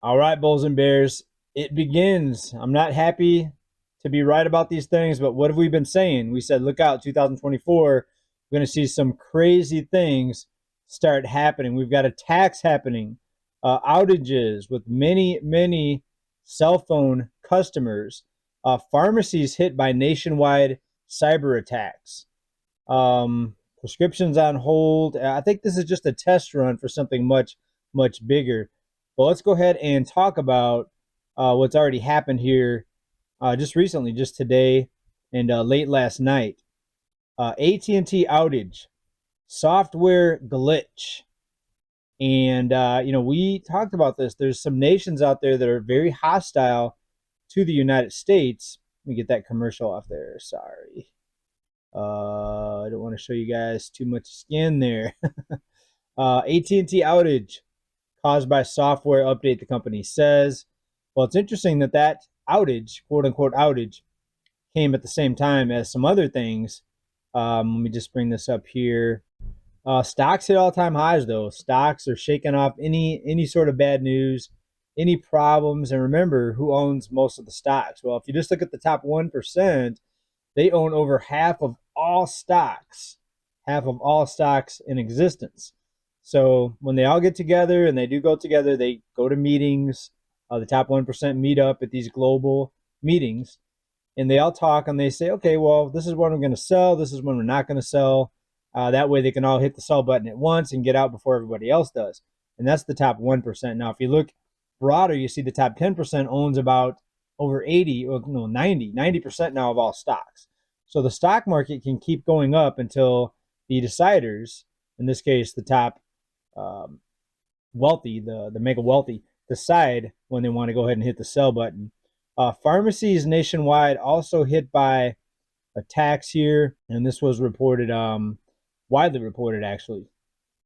All right, Bulls and Bears, it begins. I'm not happy to be right about these things, but what have we been saying? We said, look out, 2024, we're going to see some crazy things start happening. We've got attacks happening, outages with many cell phone customers, pharmacies hit by nationwide cyber attacks, prescriptions on hold. I think this is just a test run for something much bigger. But let's go ahead and talk about what's already happened here just recently, just today and late last night. AT&T outage, software glitch. And, we talked about this. There's some nations out there that are very hostile to the United States. Let me get that commercial off there. Sorry. I don't want to show you guys too much skin there. AT&T outage caused by software update, the company says. Well, it's interesting that outage, quote unquote outage, came at the same time as some other things. Let me just bring this up here. Stocks hit all-time highs, though. Stocks are shaking off any sort of bad news, any problems. And remember, who owns most of the stocks? Well, if you just look at the top 1%, they own over half of all stocks in existence. So when they all get together, and they do go together, they go to meetings. The top 1% meet up at these global meetings, and they all talk and they say, okay, well, this is what I'm going to sell. This is when we're not going to sell. That way they can all hit the sell button at once and get out before everybody else does. And that's the top 1%. Now, if you look broader, you see the top 10% owns about over 80, well, no, 90% now of all stocks. So the stock market can keep going up until the deciders, in this case, the top wealthy, the mega wealthy, decide when they want to go ahead and hit the sell button. Pharmacies nationwide also hit by attacks here, and this was reported, widely reported actually.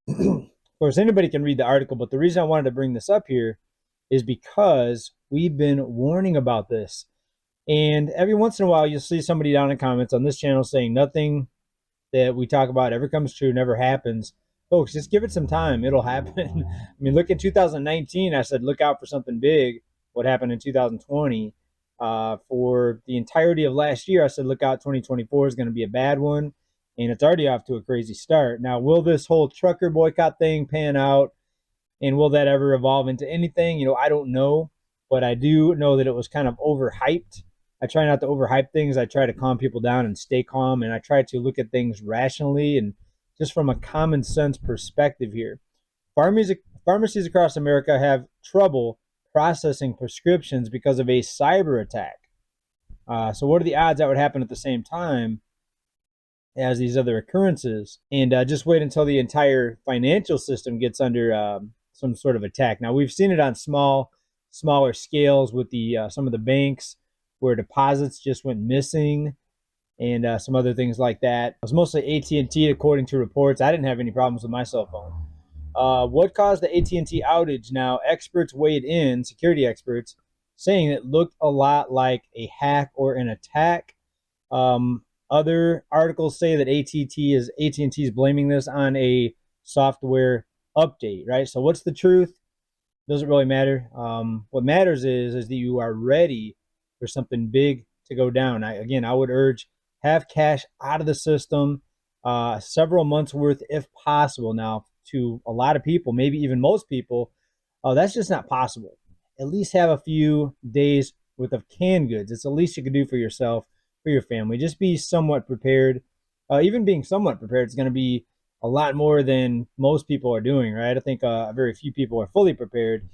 Of course, anybody can read the article, but the reason I wanted to bring this up here is because we've been warning about this. And every once in a while, you'll see somebody down in comments on this channel saying nothing that we talk about ever comes true, never happens. Folks, just give it some time. It'll happen. I mean, look at 2019. I said, look out for something big. What happened in 2020? For the entirety of last year, I said, look out, 2024 is going to be a bad one. And it's already off to a crazy start. Now, will this whole trucker boycott thing pan out? And will that ever evolve into anything? I don't know. But I do know that it was kind of overhyped. I try not to overhype things. I try to calm people down and stay calm. And I try to look at things rationally and just from a common sense perspective here. Pharmacies across America have trouble processing prescriptions because of a cyber attack. So what are the odds that would happen at the same time as these other occurrences? And just wait until the entire financial system gets under some sort of attack. Now, we've seen it on smaller scales with the some of the banks where deposits just went missing, and some other things like that. It was mostly AT&T, according to reports. I didn't have any problems with my cell phone. What caused the AT&T outage? Now, experts weighed in, security experts, saying it looked a lot like a hack or an attack. Other articles say that AT&T is blaming this on a software update, right? So what's the truth? Doesn't really matter. What matters is that you are ready for something big to go down. I would urge, have cash out of the system, several months worth if possible. Now, to a lot of people, maybe even most people, that's just not possible. At least have a few days worth of canned goods. It's the least you can do for yourself, for your family. Just be somewhat prepared. Even being somewhat prepared is going to be a lot more than most people are doing, right? I think very few people are fully prepared.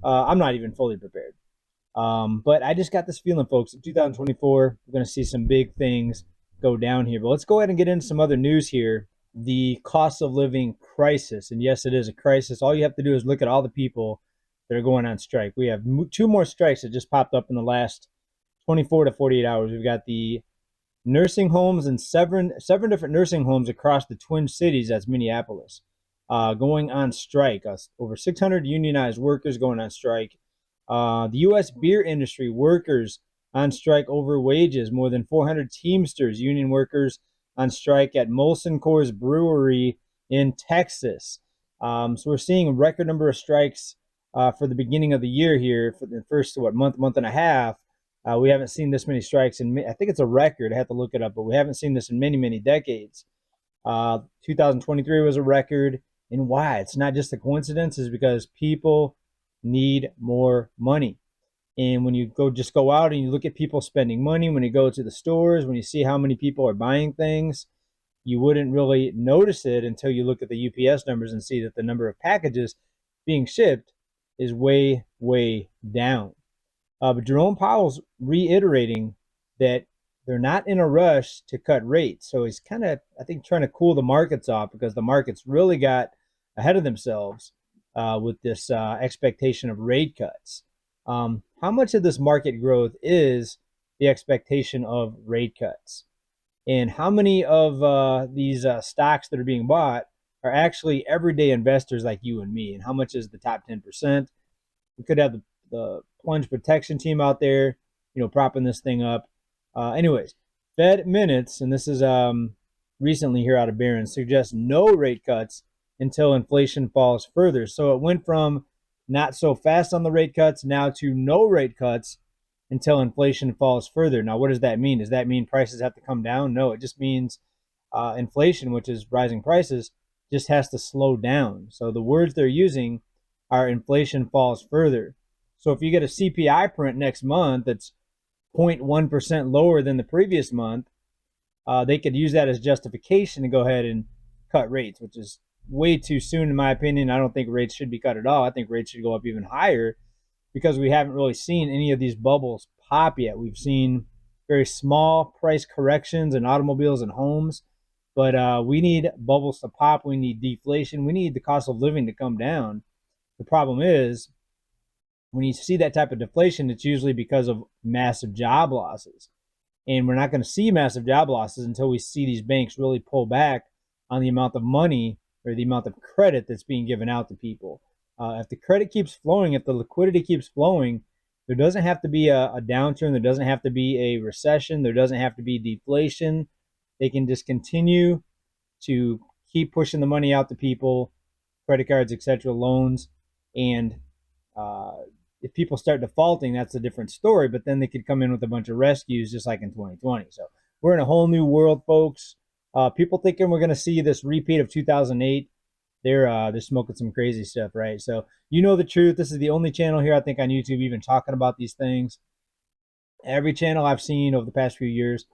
I'm not even fully prepared. But I just got this feeling, folks, in 2024, we're going to see some big things go down here. But let's go ahead and get into some other news here. The cost of living crisis. And yes, it is a crisis. All you have to do is look at all the people that are going on strike. We have two more strikes that just popped up in the last 24 to 48 hours. We've got the nursing homes and seven different nursing homes across the Twin Cities, that's Minneapolis, going on strike. Over 600 unionized workers going on strike. The U.S. beer industry workers on strike over wages. More than 400 Teamsters union workers on strike at Molson Coors Brewery in Texas. So we're seeing a record number of strikes for the beginning of the year here, for the first month and a half, we haven't seen this many strikes in. I think it's a record. I have to look it up, but we haven't seen this in many decades. 2023 was a record, and why? It's not just a coincidence. Is because people need more money. And when you go out and you look at people spending money, when you go to the stores, when you see how many people are buying things, you wouldn't really notice it until you look at the UPS numbers and see that the number of packages being shipped is way down. But Jerome Powell's reiterating that they're not in a rush to cut rates. So he's kind of, I think, trying to cool the markets off because the markets really got ahead of themselves with this expectation of rate cuts. How much of this market growth is the expectation of rate cuts? And how many of these stocks that are being bought are actually everyday investors like you and me? And how much is the top 10%? We could have the plunge protection team out there, propping this thing up. Anyways, Fed minutes, and this is recently here out of Barron's, suggests no rate cuts until inflation falls further. So it went from not so fast on the rate cuts now to no rate cuts until inflation falls further. Now, what does that mean? Does that mean prices have to come down? No, it just means inflation, which is rising prices, just has to slow down. So the words they're using are inflation falls further. So if you get a CPI print next month that's 0.1% lower than the previous month, they could use that as justification to go ahead and cut rates, which is way too soon in my opinion. I don't think rates should be cut at all. I think rates should go up even higher because we haven't really seen any of these bubbles pop yet. We've seen very small price corrections in automobiles and homes, but we need bubbles to pop. We need deflation. We need the cost of living to come down. The problem is when you see that type of deflation, it's usually because of massive job losses. And we're not going to see massive job losses until we see these banks really pull back on the amount of money or the amount of credit that's being given out to people. If the credit keeps flowing, if the liquidity keeps flowing, there doesn't have to be a downturn. There doesn't have to be a recession. There doesn't have to be deflation. They can just continue to keep pushing the money out to people, credit cards, etc., loans. And if people start defaulting, that's a different story. But then they could come in with a bunch of rescues, just like in 2020. So we're in a whole new world, folks. People thinking we're going to see this repeat of 2008. They're smoking some crazy stuff, right? So you know the truth. This is the only channel here I think on YouTube even talking about these things. Every channel I've seen over the past few years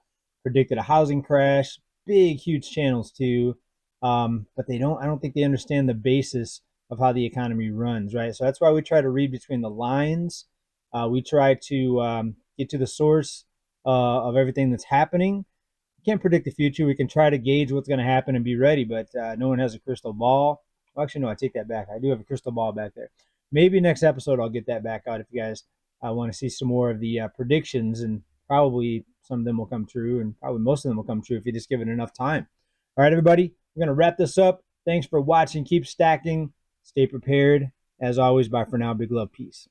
predicted a housing crash. Big, huge channels too, but I don't think they understand the basis of how the economy runs, right? So that's why we try to read between the lines. We try to get to the source of everything that's happening. Can't predict the future. We can try to gauge what's going to happen and be ready, but no one has a crystal ball. Well, actually, no, I take that back. I do have a crystal ball back there. Maybe next episode I'll get that back out if you guys want to see some more of the predictions, and probably some of them will come true, and probably most of them will come true if you just give it enough time. All right, everybody, we're going to wrap this up. Thanks for watching. Keep stacking. Stay prepared. As always, bye for now. Big love. Peace.